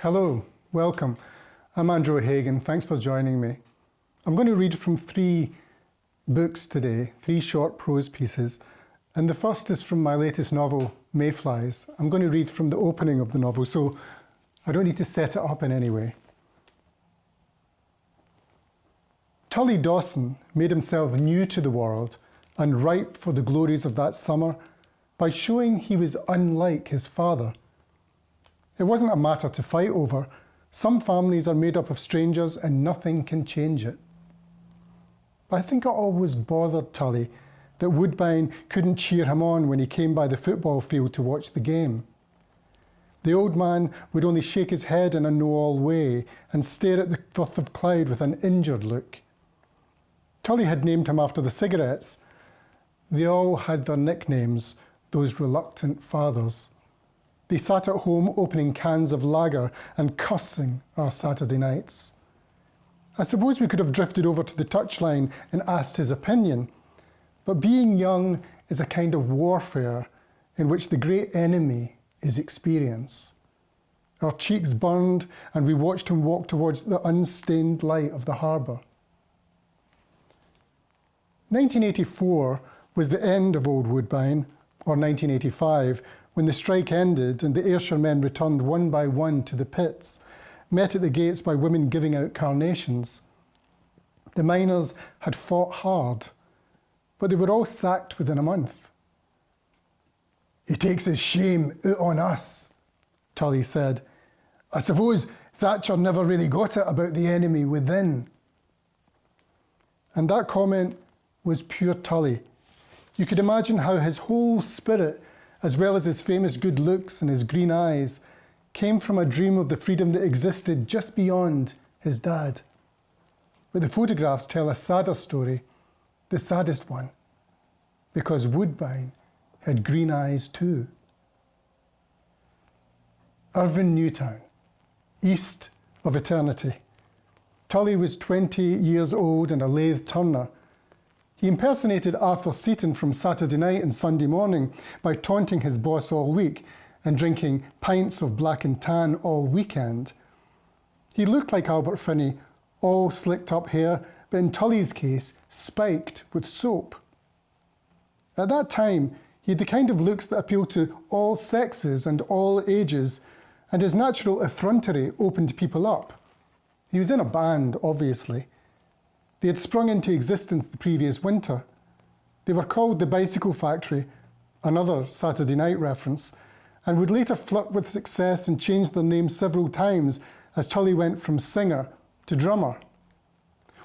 Hello, welcome. I'm Andrew Hagan. Thanks for joining me. I'm going to read from 3 books today, 3 short prose pieces. And the first is from my latest novel, Mayflies. I'm going to read from the opening of the novel, so I don't need to set it up in any way. Tully Dawson made himself new to the world and ripe for the glories of that summer by showing he was unlike his father. It wasn't a matter to fight over. Some families are made up of strangers and nothing can change it. But I think it always bothered Tully that Woodbine couldn't cheer him on when he came by the football field to watch the game. The old man would only shake his head in a know-all way and stare at the Firth of Clyde with an injured look. Tully had named him after the cigarettes. They all had their nicknames, those reluctant fathers. They sat at home opening cans of lager and cussing our Saturday nights. I suppose we could have drifted over to the touchline and asked his opinion, but being young is a kind of warfare in which the great enemy is experience. Our cheeks burned and we watched him walk towards the unstained light of the harbour. 1984 was the end of Old Woodbine, or 1985, when the strike ended and the Ayrshire men returned one by one to the pits, met at the gates by women giving out carnations. The miners had fought hard, but they were all sacked within a month. "He takes his shame out on us," Tully said. "I suppose Thatcher never really got it about the enemy within." And that comment was pure Tully. You could imagine how his whole spirit, as well as his famous good looks and his green eyes, came from a dream of the freedom that existed just beyond his dad. But the photographs tell a sadder story, the saddest one, because Woodbine had green eyes too. Irvine Newtown, east of eternity. Tully was 20 years old and a lathe turner. He impersonated Arthur Seaton from Saturday night and Sunday morning by taunting his boss all week and drinking pints of black and tan all weekend. He looked like Albert Finney, all slicked up hair, but in Tully's case, spiked with soap. At that time, he had the kind of looks that appeal to all sexes and all ages, and his natural effrontery opened people up. He was in a band, obviously. They had sprung into existence the previous winter. They were called the Bicycle Factory, another Saturday night reference, and would later flirt with success and change their name several times as Tully went from singer to drummer.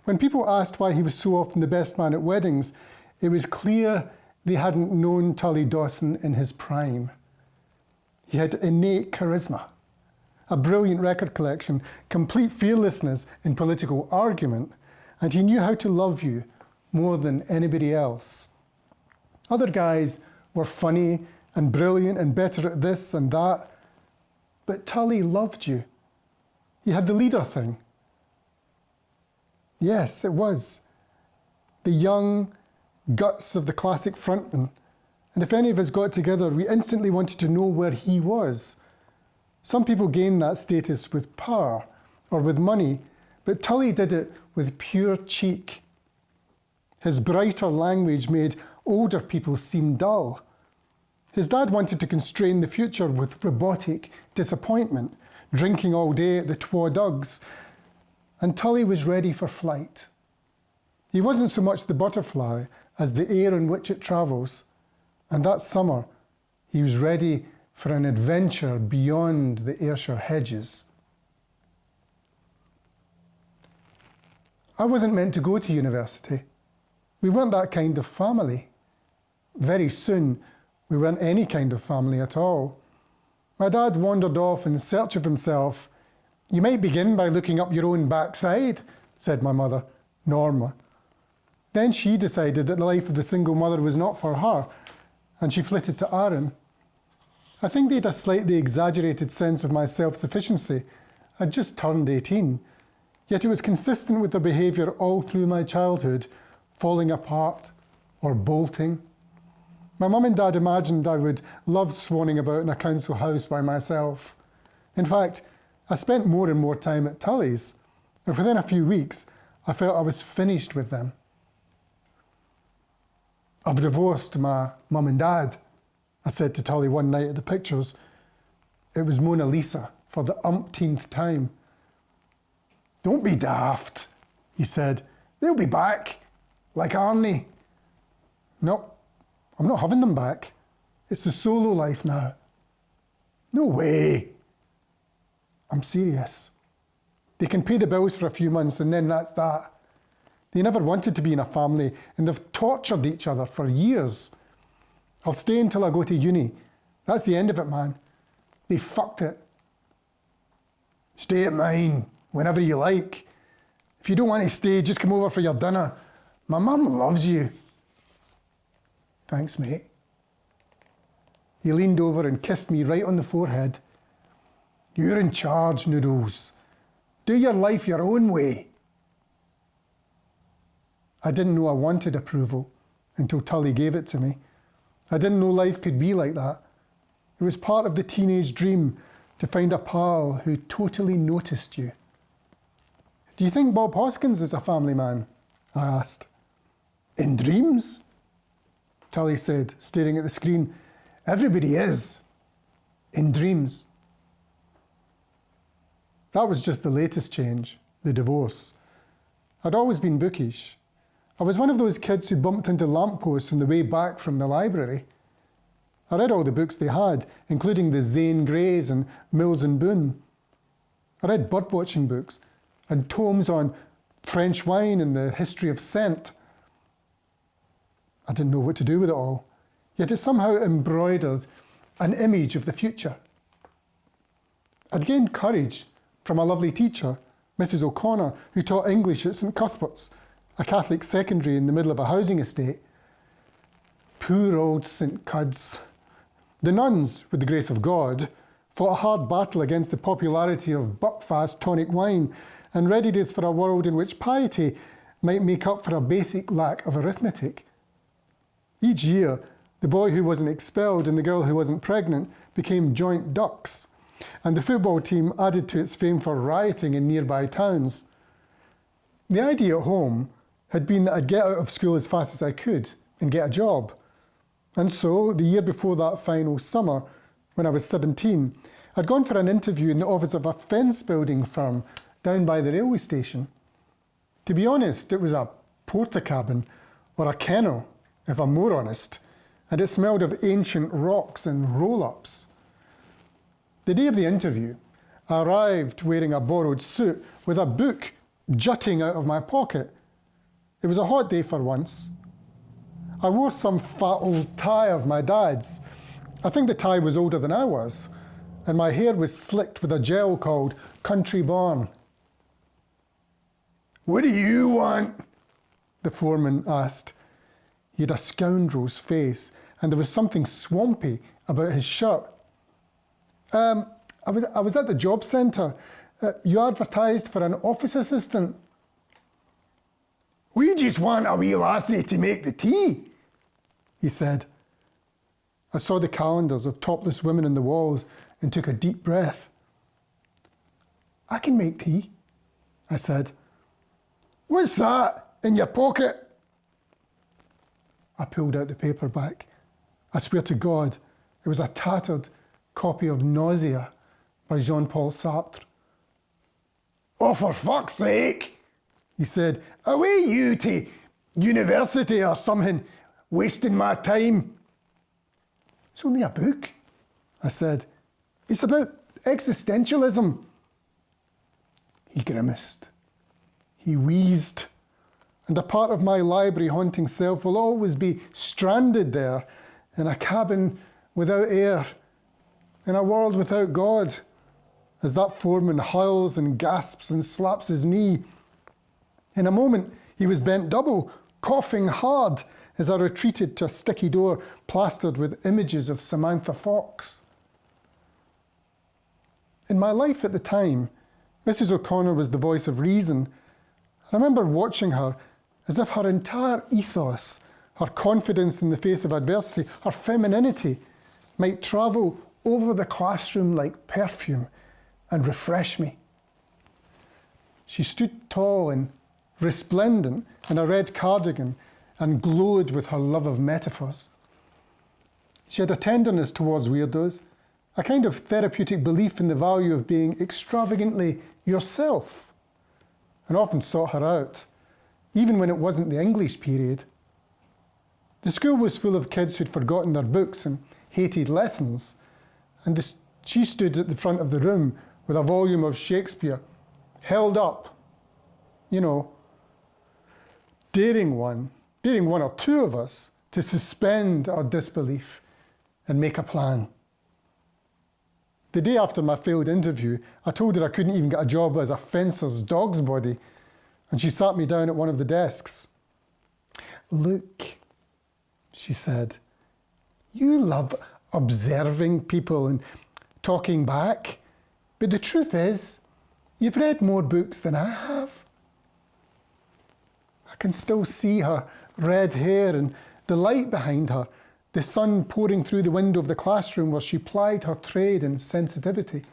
When people asked why he was so often the best man at weddings, it was clear they hadn't known Tully Dawson in his prime. He had innate charisma, a brilliant record collection, complete fearlessness in political argument, and he knew how to love you more than anybody else. Other guys were funny and brilliant and better at this and that, but Tully loved you. He had the leader thing. Yes, it was. The young guts of the classic frontman. And if any of us got together, we instantly wanted to know where he was. Some people gain that status with power or with money, but Tully did it with pure cheek. His brighter language made older people seem dull. His dad wanted to constrain the future with robotic disappointment, drinking all day at the Twa Dugs, and Tully was ready for flight. He wasn't so much the butterfly as the air in which it travels, and that summer he was ready for an adventure beyond the Ayrshire hedges. I wasn't meant to go to university. We weren't that kind of family. Very soon, we weren't any kind of family at all. My dad wandered off in search of himself. "You might begin by looking up your own backside," said my mother, Norma. Then she decided that the life of the single mother was not for her, and she flitted to Arran. I think they had a slightly exaggerated sense of my self-sufficiency. I'd just turned 18. Yet it was consistent with their behaviour all through my childhood, falling apart or bolting. My mum and dad imagined I would love swanning about in a council house by myself. In fact, I spent more and more time at Tully's, and within a few weeks, I felt I was finished with them. I've divorced my mum and dad, I said to Tully one night at the pictures. It was Mona Lisa for the umpteenth time. Don't be daft, he said. They'll be back, like Arnie. No, I'm not having them back. It's the solo life now. No way. I'm serious. They can pay the bills for a few months and then that's that. They never wanted to be in a family and they've tortured each other for years. I'll stay until I go to uni. That's the end of it, man. They fucked it. Stay at mine whenever you like. If you don't want to stay, just come over for your dinner. My mum loves you. Thanks, mate. He leaned over and kissed me right on the forehead. You're in charge, Noodles. Do your life your own way. I didn't know I wanted approval until Tully gave it to me. I didn't know life could be like that. It was part of the teenage dream to find a pal who totally noticed you. Do you think Bob Hoskins is a family man? I asked. In dreams? Tully said, staring at the screen. Everybody is. In dreams. That was just the latest change, the divorce. I'd always been bookish. I was one of those kids who bumped into lampposts on the way back from the library. I read all the books they had, including the Zane Greys and Mills and Boon. I read birdwatching books and tomes on French wine and the history of scent. I didn't know what to do with it all, yet it somehow embroidered an image of the future. I'd gained courage from a lovely teacher, Mrs. O'Connor, who taught English at St. Cuthbert's, a Catholic secondary in the middle of a housing estate. Poor old St. Cuds. The nuns, with the grace of God, fought a hard battle against the popularity of buckfast tonic wine and readied for a world in which piety might make up for a basic lack of arithmetic. Each year, the boy who wasn't expelled and the girl who wasn't pregnant became joint ducks, and the football team added to its fame for rioting in nearby towns. The idea at home had been that I'd get out of school as fast as I could and get a job. And so, the year before that final summer, when I was 17, I'd gone for an interview in the office of a fence building firm down by the railway station. To be honest, it was a porter cabin, or a kennel, if I'm more honest, and it smelled of ancient rocks and roll-ups. The day of the interview, I arrived wearing a borrowed suit with a book jutting out of my pocket. It was a hot day for once. I wore some fat old tie of my dad's. I think the tie was older than I was, and my hair was slicked with a gel called Country Barn. What do you want? The foreman asked. He had a scoundrel's face, and there was something swampy about his shirt. I was at the job centre. You advertised for an office assistant. We just want a wee lassie to make the tea, he said. I saw the calendars of topless women on the walls and took a deep breath. I can make tea, I said. What's that in your pocket? I pulled out the paperback. I swear to God, it was a tattered copy of Nausea by Jean-Paul Sartre. Oh, for fuck's sake, he said. Away you to university or something, wasting my time. It's only a book, I said. It's about existentialism. He grimaced. He wheezed. And a part of my library haunting self will always be stranded there in a cabin without air, in a world without God, as that foreman howls and gasps and slaps his knee. In a moment, he was bent double, coughing hard as I retreated to a sticky door plastered with images of Samantha Fox. In my life at the time, Mrs. O'Connor was the voice of reason. I remember watching her as if her entire ethos, her confidence in the face of adversity, her femininity, might travel over the classroom like perfume, and refresh me. She stood tall and resplendent in a red cardigan and glowed with her love of metaphors. She had a tenderness towards weirdos, a kind of therapeutic belief in the value of being extravagantly yourself, and often sought her out, even when it wasn't the English period. The school was full of kids who'd forgotten their books and hated lessons, and she stood at the front of the room with a volume of Shakespeare held up, daring one or two of us to suspend our disbelief and make a plan. The day after my failed interview, I told her I couldn't even get a job as a fencer's dog's body, and she sat me down at one of the desks. "Look," she said, "you love observing people and talking back, but the truth is, you've read more books than I have." I can still see her red hair and the light behind her, the sun pouring through the window of the classroom where she plied her trade in sensitivity.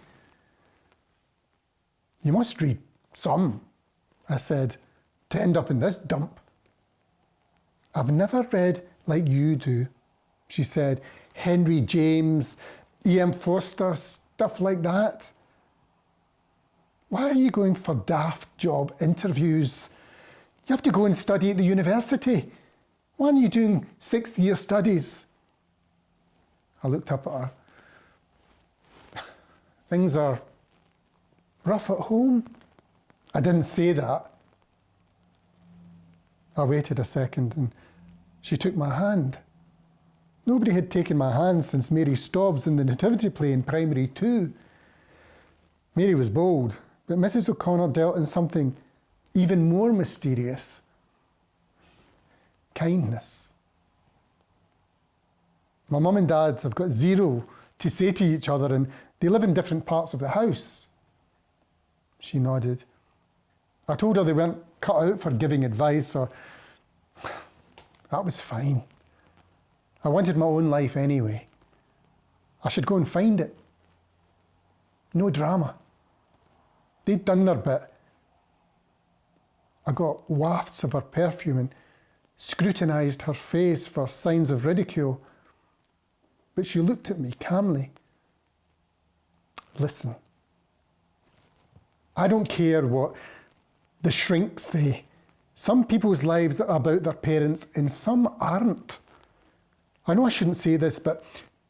"You must read some," I said, "to end up in this dump." "I've never read like you do," she said. "Henry James, E.M. Forster, stuff like that." "Why are you going for daft job interviews? You have to go and study at the university. Why aren't you doing 6th year studies?" I looked up at her. "Things are rough at home." I didn't say that. I waited a second and she took my hand. Nobody had taken my hand since Mary Stobbs in the Nativity play in Primary 2. Mary was bold, but Mrs. O'Connor dealt in something even more mysterious: kindness. My mum and dad have got zero to say to each other, and they live in different parts of the house. She nodded. I told her they weren't cut out for giving advice, or that was fine. I wanted my own life anyway. I should go and find it. No drama. They'd done their bit. I got wafts of her perfume and scrutinised her face for signs of ridicule, but she looked at me calmly. "Listen, I don't care what the shrinks say. Some people's lives are about their parents and some aren't. I know I shouldn't say this, but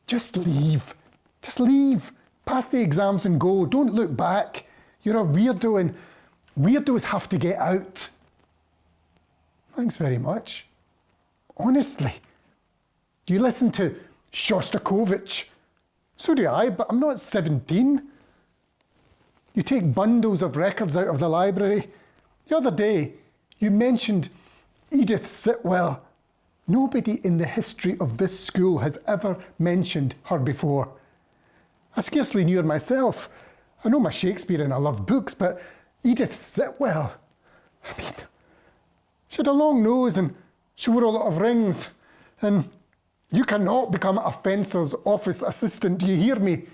just leave. Just leave. Pass the exams and go. Don't look back. You're a weirdo and weirdos have to get out." "Thanks very much. Honestly, you listen to Shostakovich. So do I, but I'm not 17. You take bundles of records out of the library. The other day, you mentioned Edith Sitwell. Nobody in the history of this school has ever mentioned her before. I scarcely knew her myself. I know my Shakespeare and I love books, but Edith Sitwell, I mean, she had a long nose and she wore a lot of rings. And you cannot become a fencer's office assistant, do you hear me?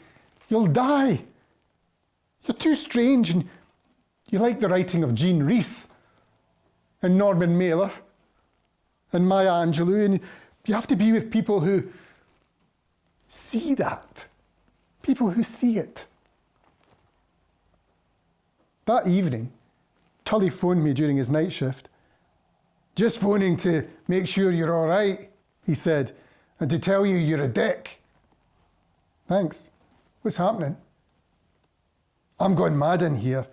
You'll die. You're too strange, and you like the writing of Jean Rhys and Norman Mailer and Maya Angelou, and you have to be with people who see that, people who see it." That evening, Tully phoned me during his night shift. "Just phoning to make sure you're all right," he said, "and to tell you you're a dick." "Thanks. What's happening?" "I'm going mad in here.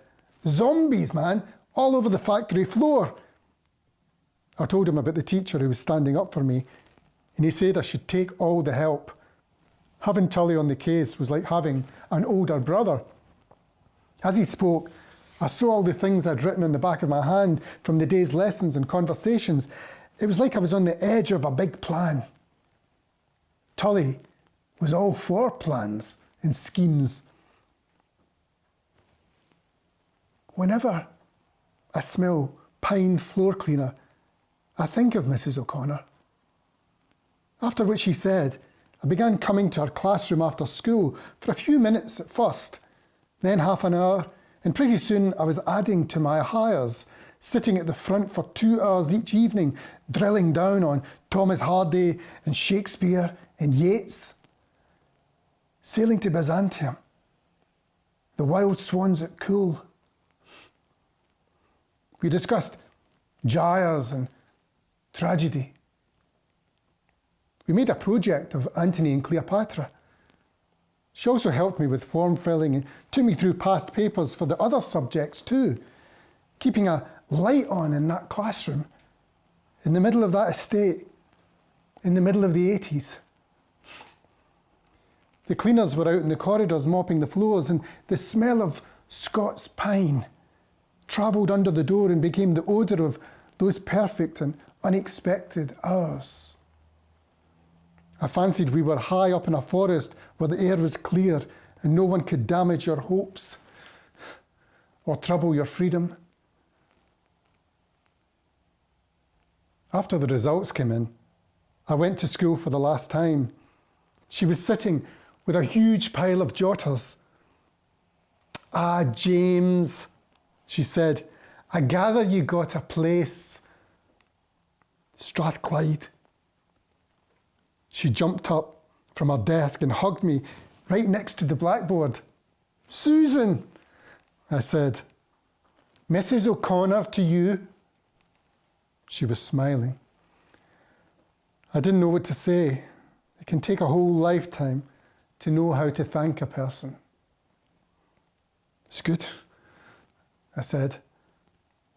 Zombies, man, all over the factory floor." I told him about the teacher who was standing up for me, and he said I should take all the help. Having Tully on the case was like having an older brother. As he spoke, I saw all the things I'd written on the back of my hand from the day's lessons and conversations. It was like I was on the edge of a big plan. Tully was all for plans and schemes. Whenever I smell pine floor cleaner, I think of Mrs. O'Connor. After what she said, I began coming to her classroom after school for a few minutes at first, then half an hour, and pretty soon I was adding to my hires, sitting at the front for 2 hours each evening, drilling down on Thomas Hardy and Shakespeare and Yeats, sailing to Byzantium, the wild swans at Cool. We discussed gyres and tragedy. We made a project of Antony and Cleopatra. She also helped me with form filling and took me through past papers for the other subjects too, keeping a light on in that classroom, in the middle of that estate, in the middle of the 80s. The cleaners were out in the corridors mopping the floors, and the smell of Scots pine travelled under the door and became the odour of those perfect and unexpected hours. I fancied we were high up in a forest where the air was clear and no one could damage your hopes or trouble your freedom. After the results came in, I went to school for the last time. She was sitting with a huge pile of jotters. "Ah, James," she said, "I gather you got a place." Strathclyde. She jumped up from her desk and hugged me right next to the blackboard. "Susan," I said. "Mrs. O'Connor to you." She was smiling. I didn't know what to say. It can take a whole lifetime to know how to thank a person. "It's good," I said.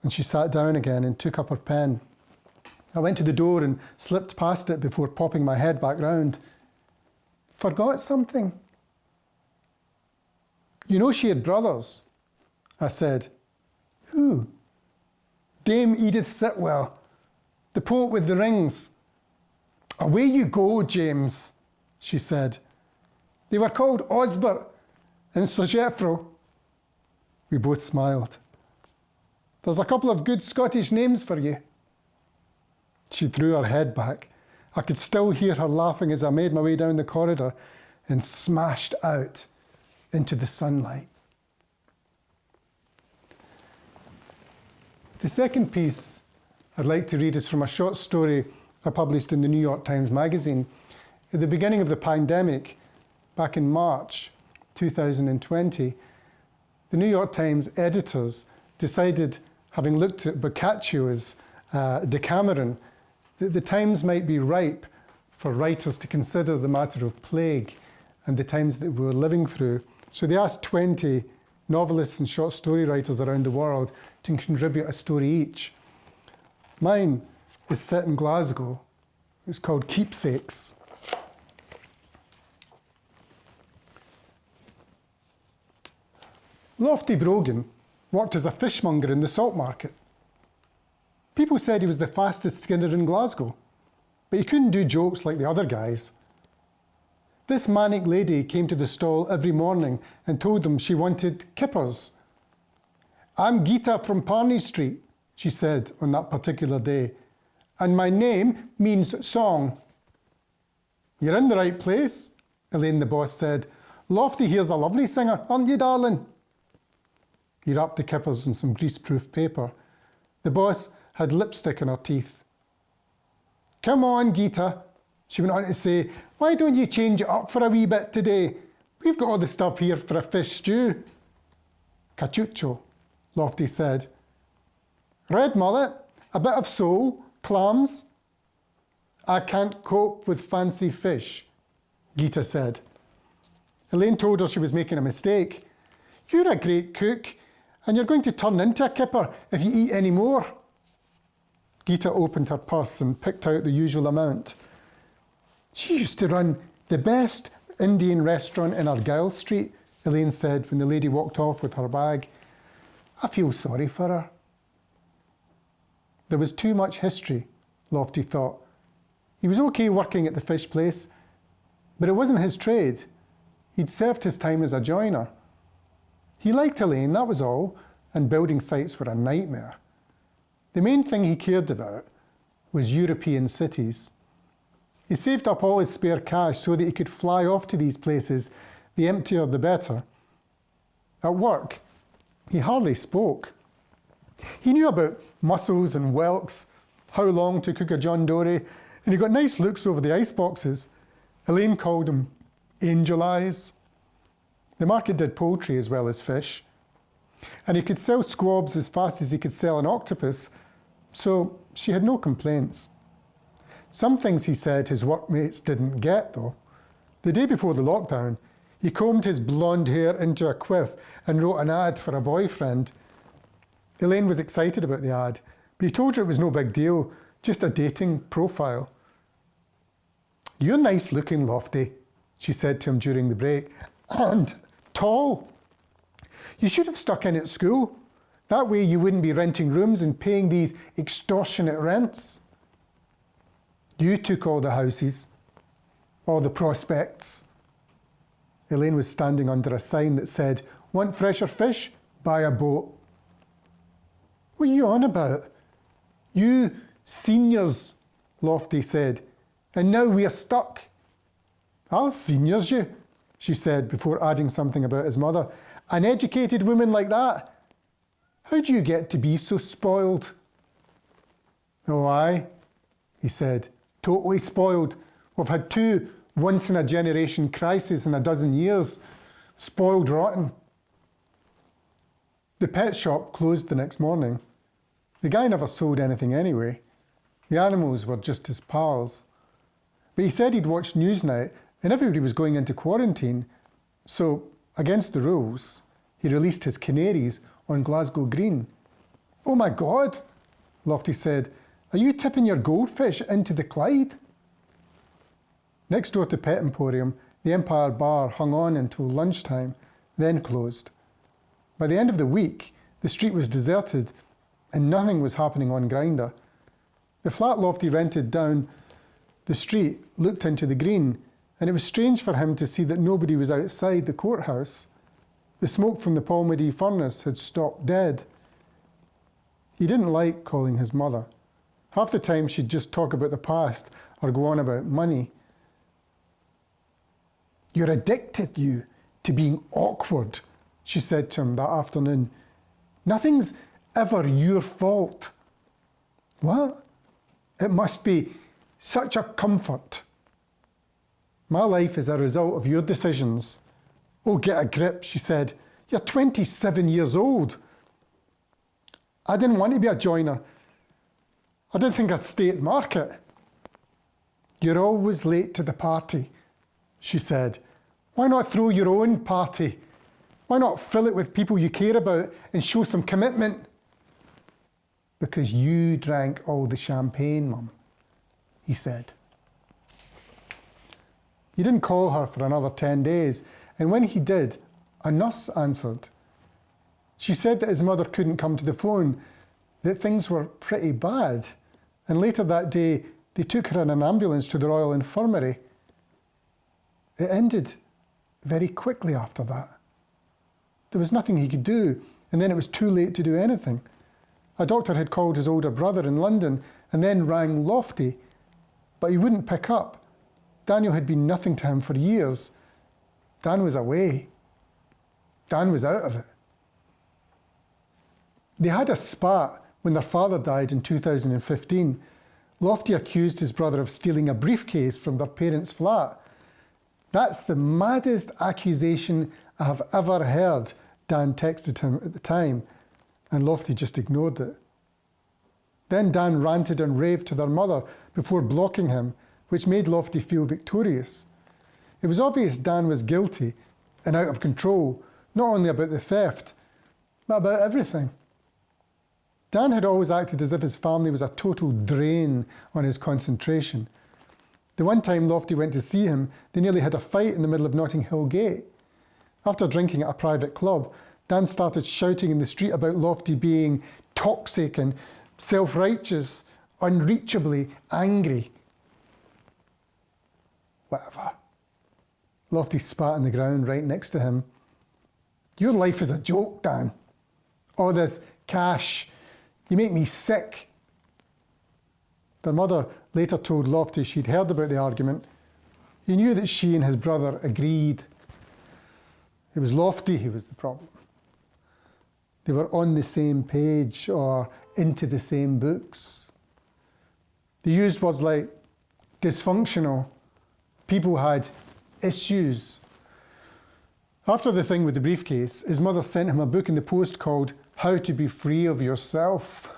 And she sat down again and took up her pen. I went to the door and slipped past it before popping my head back round. "Forgot something?" "You know she had brothers," I said. "Who?" "Dame Edith Sitwell, the poet with the rings." "Away you go, James," she said. "They were called Osbert and Sir Jeffro." We both smiled. "There's a couple of good Scottish names for you." She threw her head back. I could still hear her laughing as I made my way down the corridor and smashed out into the sunlight. The second piece I'd like to read is from a short story I published in the New York Times Magazine at the beginning of the pandemic, back in March 2020. The New York Times editors decided, having looked at Boccaccio's Decameron, that the times might be ripe for writers to consider the matter of plague and the times that we were living through. So they asked 20 novelists and short story writers around the world to contribute a story each. Mine is set in Glasgow. It's called Keepsakes. Lofty Brogan worked as a fishmonger in the salt market. People said he was the fastest skinner in Glasgow, but he couldn't do jokes like the other guys. This manic lady came to the stall every morning and told them she wanted kippers. "I'm Gita from Parney Street," she said on that particular day, "and my name means song." "You're in the right place," Elaine the boss said. "Lofty here's a lovely singer, aren't you, darling?" He wrapped the kippers in some greaseproof paper. The boss had lipstick in her teeth. "Come on, Gita," she went on to say, "why don't you change it up for a wee bit today? We've got all the stuff here for a fish stew." "Cachucho," Lofty said. "Red mullet, a bit of sole, clams." "I can't cope with fancy fish," Gita said. Elaine told her she was making a mistake. "You're a great cook, and you're going to turn into a kipper if you eat any more." Gita opened her purse and picked out the usual amount. "She used to run the best Indian restaurant in Argyle Street," Elaine said when the lady walked off with her bag. "I feel sorry for her." There was too much history, Lofty thought. He was okay working at the fish place, but it wasn't his trade. He'd served his time as a joiner. He liked Elaine, that was all, and building sites were a nightmare. The main thing he cared about was European cities. He saved up all his spare cash so that he could fly off to these places, the emptier the better. At work, he hardly spoke. He knew about mussels and whelks, how long to cook a John Dory, and he got nice looks over the ice boxes. Elaine called him angel eyes. The market did poultry as well as fish, and he could sell squabs as fast as he could sell an octopus, so she had no complaints. Some things, he said, his workmates didn't get, though. The day before the lockdown, he combed his blonde hair into a quiff and wrote an ad for a boyfriend. Elaine was excited about the ad, but he told her it was no big deal, just a dating profile. "You're nice looking, Lofty," she said to him during the break, "and tall. You should have stuck in at school. That way you wouldn't be renting rooms and paying these extortionate rents. You took all the houses, all the prospects." Elaine was standing under a sign that said, "Want fresher fish? Buy a boat." "What are you on about?" "You seniors," Lofty said, "and now we're stuck." "I'll seniors you," she said before adding something about his mother. "An educated woman like that. How do you get to be so spoiled?" "Oh, aye," he said, "totally spoiled. We've had 2 once-in-a-generation crises in a dozen years. Spoiled rotten." The pet shop closed the next morning. The guy never sold anything anyway. The animals were just his pals. But he said he'd watched Newsnight and everybody was going into quarantine. So, against the rules, he released his canaries on Glasgow Green. "Oh my God," Lofty said, "are you tipping your goldfish into the Clyde?" Next door to Pet Emporium, the Empire Bar hung on until lunchtime, then closed. By the end of the week, the street was deserted and nothing was happening on Grindr. The flat Lofty rented down the street looked into the green, and it was strange for him to see that nobody was outside the courthouse. The smoke from the Palmedy furnace had stopped dead. He didn't like calling his mother. Half the time she'd just talk about the past or go on about money. "You're addicted, you, to being awkward," she said to him that afternoon. "Nothing's ever your fault." "What?" "It must be such a comfort." "My life is a result of your decisions." "Oh, get a grip," she said. "You're 27 years old." "I didn't want to be a joiner. I didn't think I'd stay at market." "You're always late to the party," she said. "Why not throw your own party? Why not fill it with people you care about and show some commitment?" "Because you drank all the champagne, Mum," he said. He didn't call her for another 10 days, and when he did, a nurse answered. She said that his mother couldn't come to the phone, that things were pretty bad, and later that day they took her in an ambulance to the Royal Infirmary. It ended very quickly after that. There was nothing he could do, and then it was too late to do anything. A doctor had called his older brother in London and then rang Lofty, but he wouldn't pick up. Daniel had been nothing to him for years. Dan was away. Dan was out of it. They had a spat when their father died in 2015. Lofty accused his brother of stealing a briefcase from their parents' flat. "That's the maddest accusation I have ever heard," Dan texted him at the time, and Lofty just ignored it. Then Dan ranted and raved to their mother before blocking him, which made Lofty feel victorious. It was obvious Dan was guilty and out of control, not only about the theft, but about everything. Dan had always acted as if his family was a total drain on his concentration. The one time Lofty went to see him, they nearly had a fight in the middle of Notting Hill Gate. After drinking at a private club, Dan started shouting in the street about Lofty being toxic and self-righteous, unreachably angry. Whatever. Lofty spat on the ground right next to him. "Your life is a joke, Dan. All this cash, you make me sick." Their mother later told Lofty she'd heard about the argument. He knew that she and his brother agreed. It was Lofty who was the problem. They were on the same page or into the same books. They used words like dysfunctional. People had issues. After the thing with the briefcase, his mother sent him a book in the post called How to Be Free of Yourself.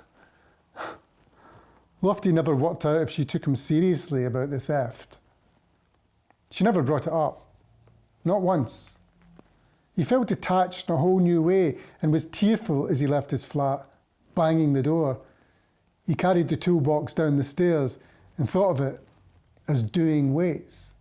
Lofty never worked out if she took him seriously about the theft. She never brought it up. Not once. He felt detached in a whole new way and was tearful as he left his flat, banging the door. He carried the toolbox down the stairs and thought of it as doing weights.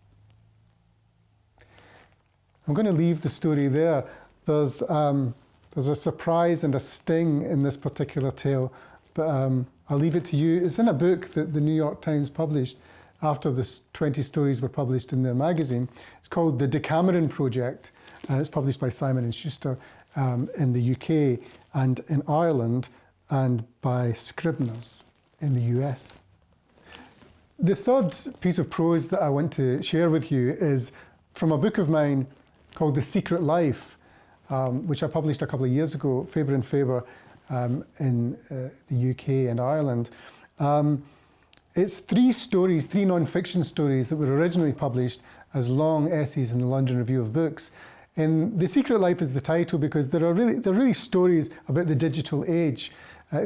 I'm going to leave the story there. There's a surprise and a sting in this particular tale, but I'll leave it to you. It's in a book that the New York Times published after the 20 stories were published in their magazine. It's called The Decameron Project. It's published by Simon & Schuster in the UK and in Ireland, and by Scribner's in the US. The third piece of prose that I want to share with you is from a book of mine called The Secret Life, which I published a couple of years ago, Faber Faber, in the UK and Ireland. It's three non-fiction stories that were originally published as long essays in the London Review of Books. And The Secret Life is the title because they're really stories about the digital age.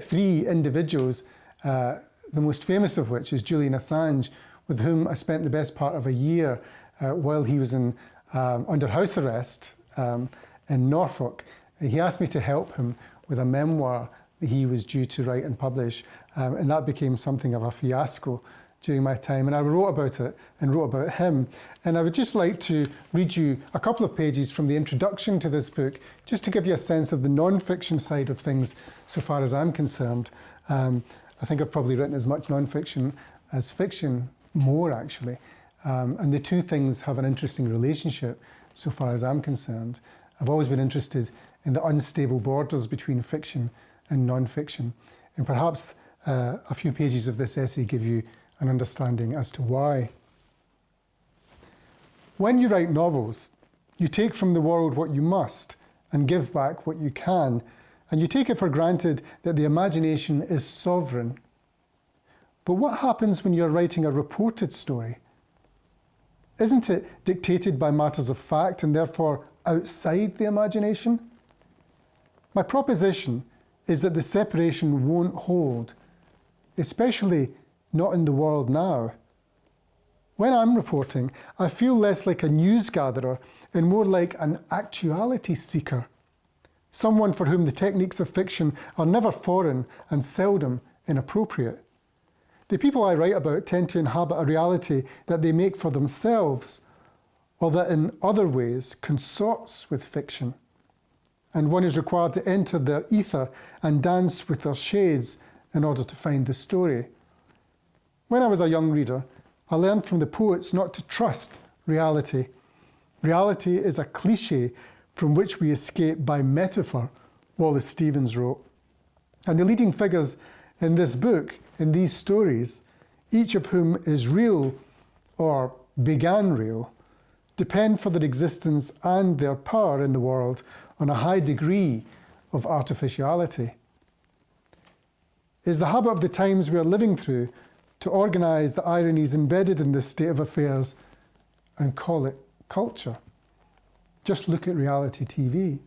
Three individuals, the most famous of which is Julian Assange, with whom I spent the best part of a year while he was under house arrest in Norfolk. He asked me to help him with a memoir that he was due to write and publish, and that became something of a fiasco during my time. And I wrote about it and wrote about him. And I would just like to read you a couple of pages from the introduction to this book, just to give you a sense of the non-fiction side of things so far as I'm concerned. I think I've probably written as much non-fiction as fiction, more actually. And the two things have an interesting relationship so far as I'm concerned. I've always been interested in the unstable borders between fiction and non-fiction. And perhaps a few pages of this essay give you an understanding as to why. When you write novels, you take from the world what you must and give back what you can, and you take it for granted that the imagination is sovereign. But what happens when you're writing a reported story? Isn't it dictated by matters of fact and therefore outside the imagination? My proposition is that the separation won't hold, especially not in the world now. When I'm reporting, I feel less like a news gatherer and more like an actuality seeker, someone for whom the techniques of fiction are never foreign and seldom inappropriate. The people I write about tend to inhabit a reality that they make for themselves, or that in other ways consorts with fiction, and one is required to enter their ether and dance with their shades in order to find the story. When I was a young reader, I learned from the poets not to trust reality. Reality is a cliche from which we escape by metaphor, Wallace Stevens wrote. And the leading figures in this book, in these stories, each of whom is real or began real, depend for their existence and their power in the world on a high degree of artificiality. It is the habit of the times we are living through to organise the ironies embedded in this state of affairs and call it culture. Just look at reality TV.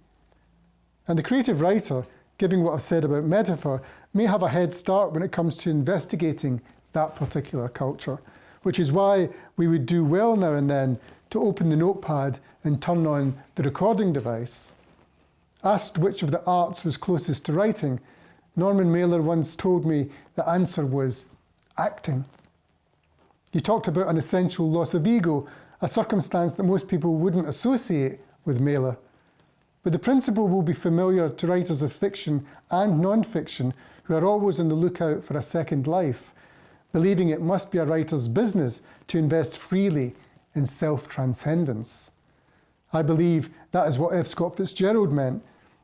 And the creative writer, given what I've said about metaphor, may have a head start when it comes to investigating that particular culture, which is why we would do well now and then to open the notepad and turn on the recording device. Asked which of the arts was closest to writing, Norman Mailer once told me the answer was acting. He talked about an essential loss of ego, a circumstance that most people wouldn't associate with Mailer. But the principle will be familiar to writers of fiction and non-fiction who are always on the lookout for a second life, believing it must be a writer's business to invest freely in self-transcendence. I believe that is what F. Scott Fitzgerald meant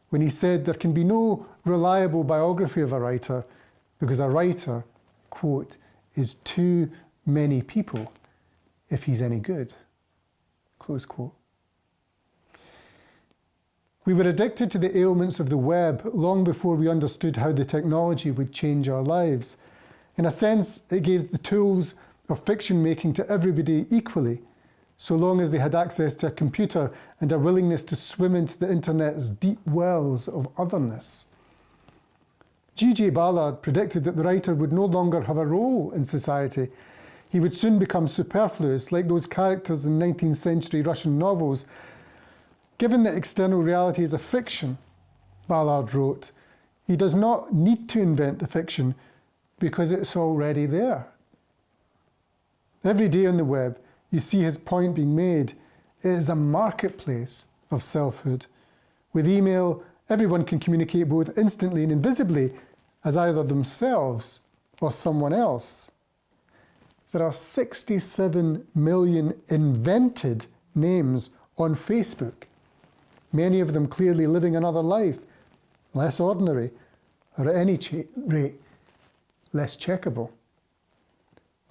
when he said there can be no reliable biography of a writer because a writer, quote, is too many people if he's any good, close quote. We were addicted to the ailments of the web long before we understood how the technology would change our lives. In a sense, it gave the tools of fiction making to everybody equally, so long as they had access to a computer and a willingness to swim into the internet's deep wells of otherness. G.J. Ballard predicted that the writer would no longer have a role in society. He would soon become superfluous, like those characters in 19th century Russian novels. Given that external reality is a fiction, Ballard wrote, he does not need to invent the fiction because it's already there. Every day on the web, you see his point being made. It is a marketplace of selfhood. With email, everyone can communicate both instantly and invisibly as either themselves or someone else. There are 67 million invented names on Facebook, many of them clearly living another life, less ordinary, or at any rate, less checkable.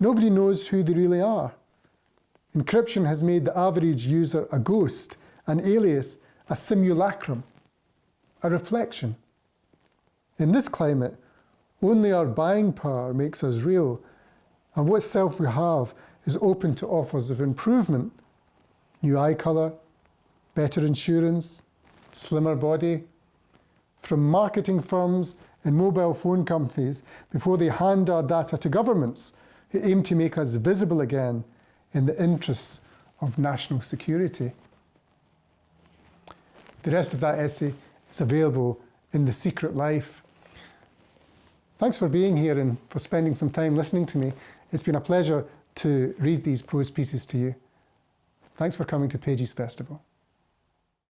Nobody knows who they really are. Encryption has made the average user a ghost, an alias, a simulacrum, a reflection. In this climate, only our buying power makes us real, and what self we have is open to offers of improvement. New eye colour, better insurance, slimmer body. From marketing firms and mobile phone companies before they hand our data to governments who aim to make us visible again in the interests of national security. The rest of that essay is available in The Secret Life. Thanks for being here and for spending some time listening to me. It's been a pleasure to read these prose pieces to you. Thanks for coming to Pages Festival.